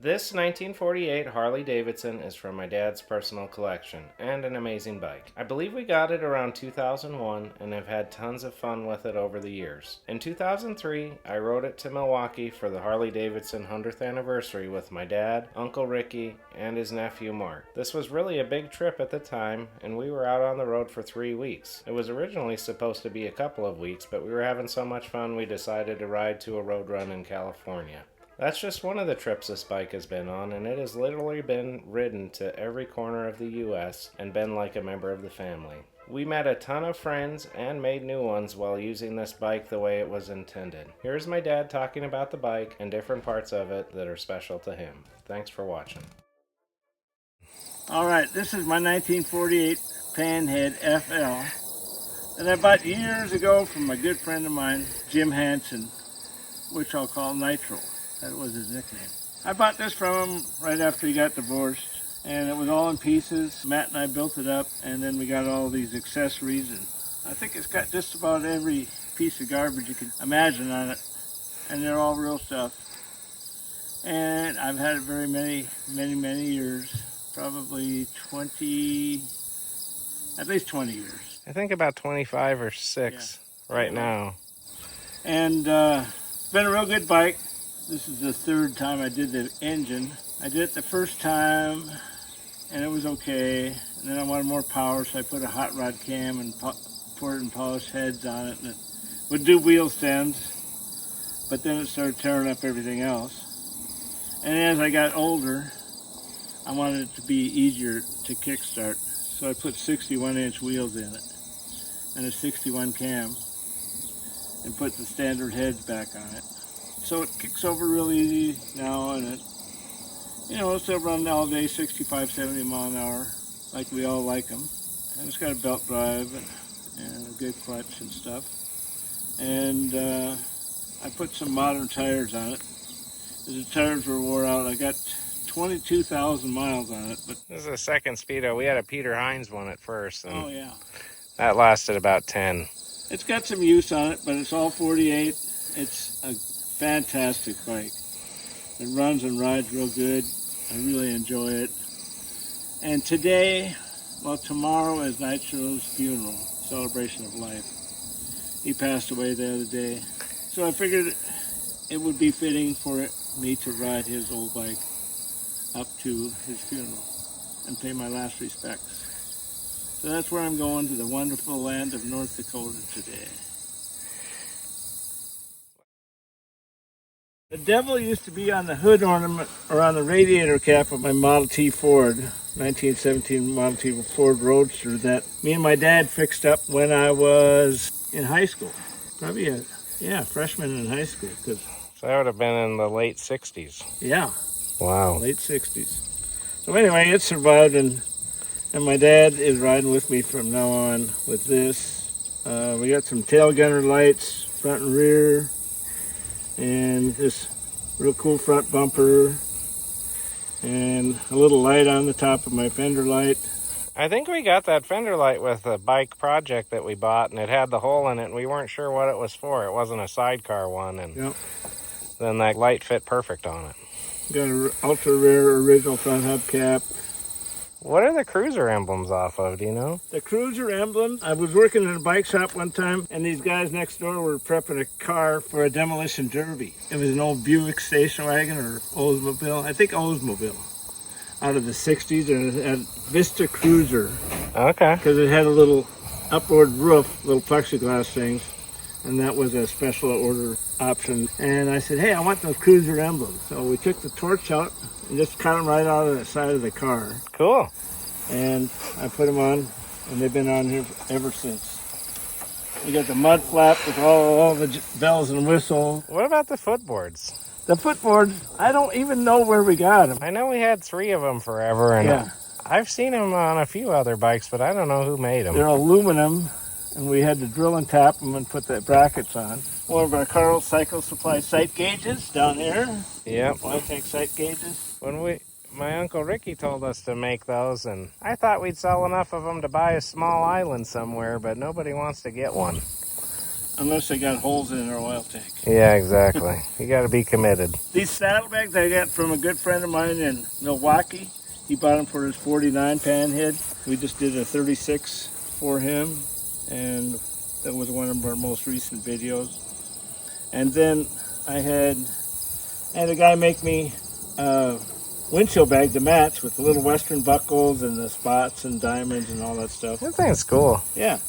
This 1948 Harley Davidson is from my dad's personal collection, and an amazing bike. I believe we got it around 2001 and have had tons of fun with it over the years. In 2003, I rode it to Milwaukee for the Harley Davidson 100th anniversary with my dad, Uncle Ricky, and his nephew Mark. This was really a big trip at the time, and we were out on the road for 3 weeks. It was originally supposed to be a couple of weeks, but we were having so much fun we decided to ride to a road run in California. That's just one of the trips this bike has been on, and it has literally been ridden to every corner of the US and been like a member of the family. We met a ton of friends and made new ones while using this bike the way it was intended. Here's my dad talking about the bike and different parts of it that are special to him. Thanks for watching. All right, this is my 1948 Panhead FL that I bought years ago from a good friend of mine, Jim Hansen, which I'll call Nitro. That was his nickname. I bought this from him right after he got divorced, and it was all in pieces. Matt and I built it up, and then we got all these accessories, and I think it's got just about every piece of garbage you could imagine on it, and they're all real stuff. And I've had it very many years, probably at least 20 years. I think about 25 or 6 right now. And it's been a real good bike. This is the third time I did the engine. I did it the first time, and it was okay. And then I wanted more power, so I put a hot rod cam and poured and polished heads on it, and it would do wheel stems. But then it started tearing up everything else. And as I got older, I wanted it to be easier to kickstart, so I put 61-inch wheels in it and a 61 cam, and put the standard heads back on it. So it kicks over real easy now, and it'll still run all day, 65, 70 mile an hour, like we all like them. And it's got a belt drive and a good clutch and stuff. And I put some modern tires on it. The tires were wore out. I got 22,000 miles on it. But This is a second Speedo. We had a Peter Hines one at first, and oh yeah, that lasted about 10. it's got some use on it, but it's all 48. It's a fantastic bike. It runs and rides real good. I really enjoy it. And tomorrow is Nitro's funeral, celebration of life. He passed away the other day. So I figured it would be fitting for me to ride his old bike up to his funeral and pay my last respects. So that's where I'm going, to the wonderful land of North Dakota today. The devil used to be on the hood ornament or on the radiator cap of my Model T Ford, 1917 Model T Ford Roadster that me and my dad fixed up when I was in high school. Probably a freshman in high school. So that would have been in the late 60s. Yeah. Wow. Late 60s. So anyway, it survived, and my dad is riding with me from now on with this. We got some tail gunner lights, front and rear, and this real cool front bumper, and a little light on the top of my fender light. I think we got that fender light with a bike project that we bought, and it had the hole in it, and we weren't sure what it was for. It wasn't a sidecar one, and then that light fit perfect on it. Got an ultra rare original front hubcap. What are the cruiser emblems off of, do you know? The cruiser emblems, I was working in a bike shop one time, and these guys next door were prepping a car for a demolition derby. It was an old Buick station wagon or Oldsmobile, I think Oldsmobile, out of the 60s, and it had Vista Cruiser. Okay. Because it had a little upward roof, little plexiglass things, and that was a special order option. And I said, hey, I want those cruiser emblems. So we took the torch out and just cut them right out of the side of the car. Cool. And I put them on, and they've been on here ever since. We got the mud flap with all the bells and whistles. What about the footboards? The footboards, I don't even know where we got them. I know we had 3 of them forever, and I've seen them on a few other bikes, but I don't know who made them. They're aluminum, and we had to drill and tap them and put the brackets on. One of our Carl Cycle Supply sight gauges down here. Yep. Well, I think sight gauges. My Uncle Ricky told us to make those, and I thought we'd sell enough of them to buy a small island somewhere, but nobody wants to get one. unless they got holes in their oil tank. Yeah, exactly. You got to be committed. These saddlebags I got from a good friend of mine in Milwaukee. He bought them for his 49 panhead. We just did a 36 for him, and that was one of our most recent videos. And then I had a guy make me a windshield bag to match with the little western buckles and the spots and diamonds and all that stuff. That thing's cool. Yeah.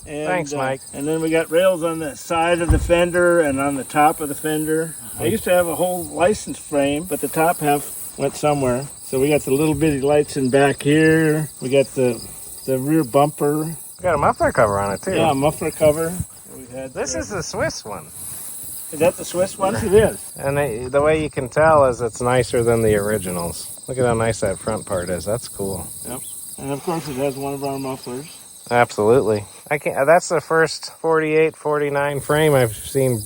And, Thanks, Mike. And then we got rails on the side of the fender and on the top of the fender. I used to have a whole license frame, but the top half went somewhere. So we got the little bitty lights in back here. We got the rear bumper. We got a muffler cover on it, too. Yeah, muffler cover. We had This is the Swiss one. Is that the Swiss one? It is. And the way you can tell is it's nicer than the originals. Look at how nice that front part is. That's cool. Yep. And of course it has one of our mufflers. Absolutely. I can't. That's the first 48, 49 frame I've seen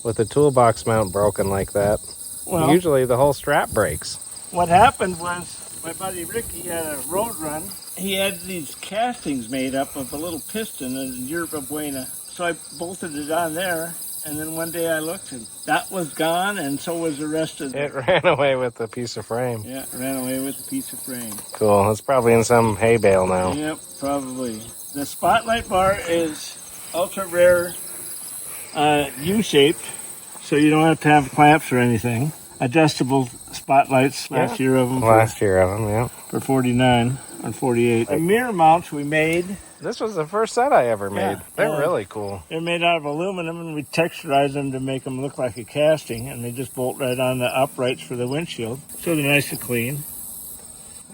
with the toolbox mount broken like that. Well, usually the whole strap breaks. What happened was my buddy Ricky had a road run. He had these castings made up of a little piston and yerba buena. So I bolted it on there, and then one day I looked and that was gone, and so was the rest of It ran away with the piece of frame. Yeah, it ran away with the piece of frame. Cool. It's probably in some hay bale now. Yep, probably. The spotlight bar is ultra rare, U-shaped, so you don't have to have clamps or anything. Adjustable spotlights, last year of them. Yeah. For 49 or 48. The mirror mounts we made. This was the first set I ever made. Yeah. They're really cool. They're made out of aluminum, and we texturized them to make them look like a casting, and they just bolt right on the uprights for the windshield. So they're nice and clean.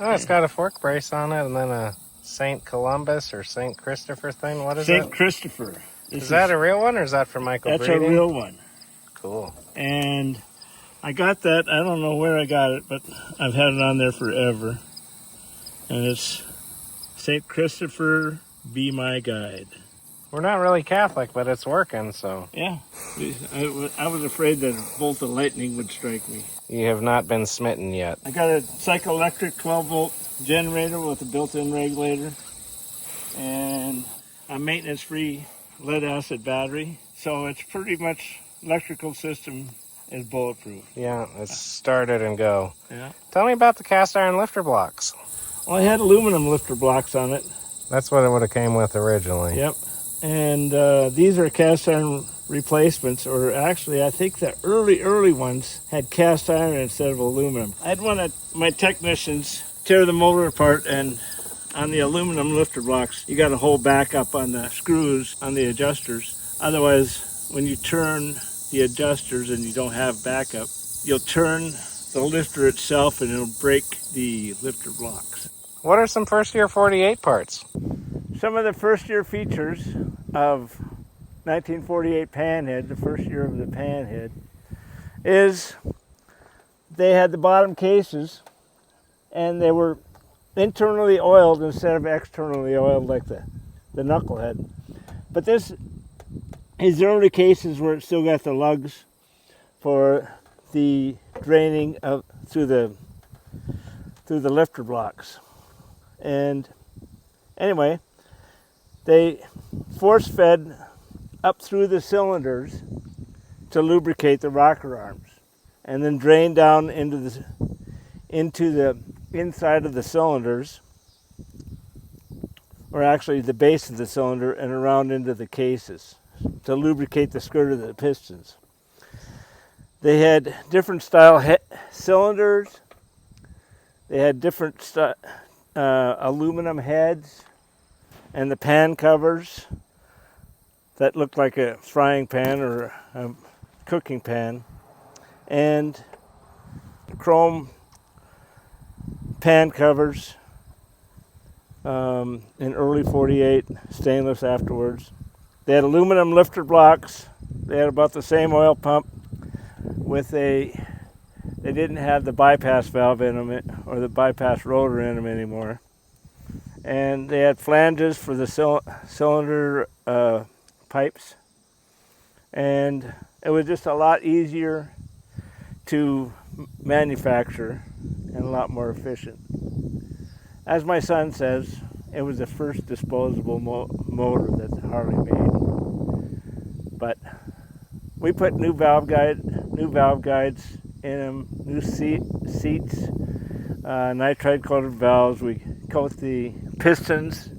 Oh, it's got a fork brace on it, and then a St. Columbus or St. Christopher thing. What is it? St. Christopher. Is that a real one, or is that from Michael That's Breeding? a real one. Cool. And I got that, I don't know where I got it, but I've had it on there forever. And it's St. Christopher, Be My Guide. We're not really Catholic, but it's working, so. Yeah. I was afraid that a bolt of lightning would strike me. You have not been smitten yet. I got a Cycloelectric 12-volt generator with a built-in regulator and a maintenance-free lead-acid battery. So it's pretty much electrical system is bulletproof. Yeah, it's started and go. Yeah. Tell me about the cast iron lifter blocks. Well, I had aluminum lifter blocks on it. That's what it would have came with originally. Yep. And these are cast iron replacements, or actually I think the early ones had cast iron instead of aluminum. I had one of my technicians tear the motor apart, and on the aluminum lifter blocks you got to hold back up on the screws on the adjusters. Otherwise, when you turn the adjusters and you don't have backup, you'll turn the lifter itself and it'll break the lifter blocks. What are some first year 48 parts? Some of the first year features of 1948 Panhead, the first year of the Panhead, is they had the bottom cases and they were internally oiled instead of externally oiled like the knucklehead. But this is the early cases where it still got the lugs for the draining of through the lifter blocks. And anyway, they force fed up through the cylinders to lubricate the rocker arms, and then drain down into the inside of the cylinders, or actually the base of the cylinder, and around into the cases to lubricate the skirt of the pistons. They had different style cylinders. They had different aluminum heads, and the pan covers that looked like a frying pan or a cooking pan, and chrome pan covers in early 48, stainless afterwards. They had aluminum lifter blocks. They had about the same oil pump with they didn't have the bypass valve in them or the bypass rotor in them anymore. And they had flanges for the cylinder pipes. And it was just a lot easier to manufacture and a lot more efficient. As my son says, it was the first disposable motor that Harley made. We put new valve guides in them, new seats, nitride coated valves. We coat the pistons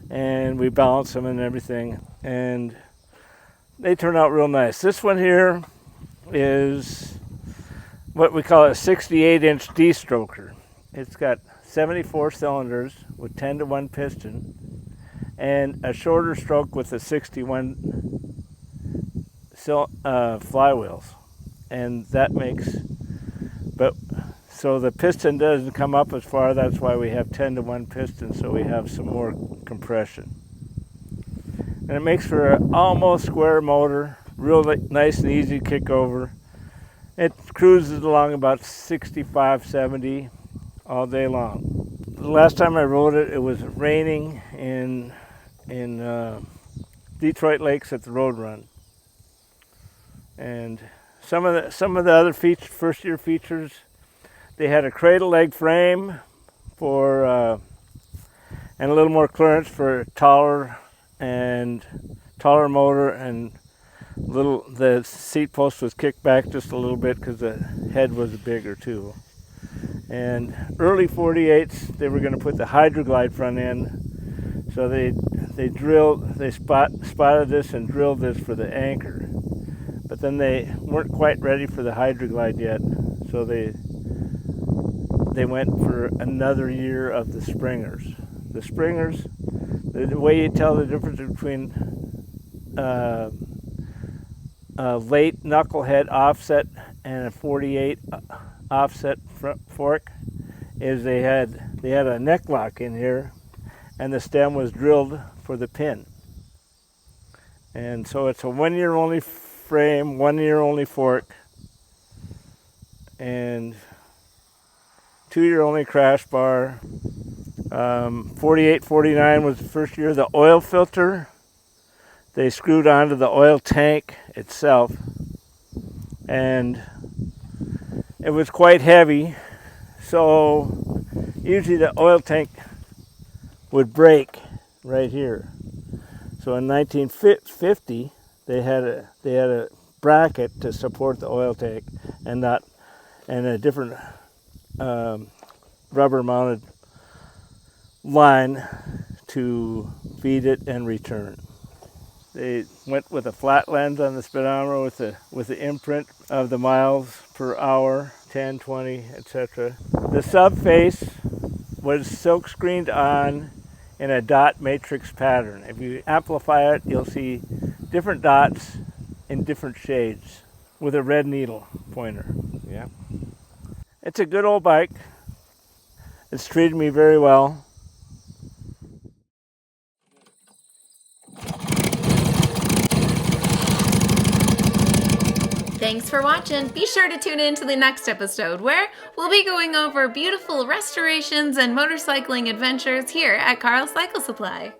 and we balance them and everything, and they turn out real nice. This one here is what we call a 68-inch D-stroker. It's got 74 cylinders with 10-to-1 piston and a shorter stroke with the 61 flywheels, and that makes, but so the piston doesn't come up as far. That's why we have 10-to-1 piston, so we have some more compression, and it makes for an almost square motor, real nice and easy kick over. It cruises along about 65, 70 all day long. The last time I rode it, it was raining in Detroit Lakes at the road run. And some of the other first year features, they had a cradle leg frame for and a little more clearance for taller motor, and the seat post was kicked back just a little bit because the head was bigger too. And early 48s, they were going to put the Hydroglide front end, so they spotted this and drilled this for the anchor. But then they weren't quite ready for the Hydroglide yet, so they went for another year of the Springers. The Springers, the way you tell the difference between a late knucklehead offset and a 48 offset front fork is they had a neck lock in here, and the stem was drilled for the pin. And so it's a 1 year only frame, 1 year only fork, and 2 year only crash bar. 48, 49 was the first year. The oil filter, they screwed onto the oil tank itself, and it was quite heavy, so usually the oil tank would break right here. So in 1950, they had a bracket to support the oil tank, and a different rubber-mounted line to feed it and return. They went with a flat lens on the speedometer with the imprint of the miles per hour, 10, 20, etc. The subface was silk screened on in a dot matrix pattern. If you amplify it, you'll see different dots in different shades with a red needle pointer. Yeah. It's a good old bike. It's treated me very well. Thanks for watching. Be sure to tune in to the next episode where we'll be going over beautiful restorations and motorcycling adventures here at Carl's Cycle Supply.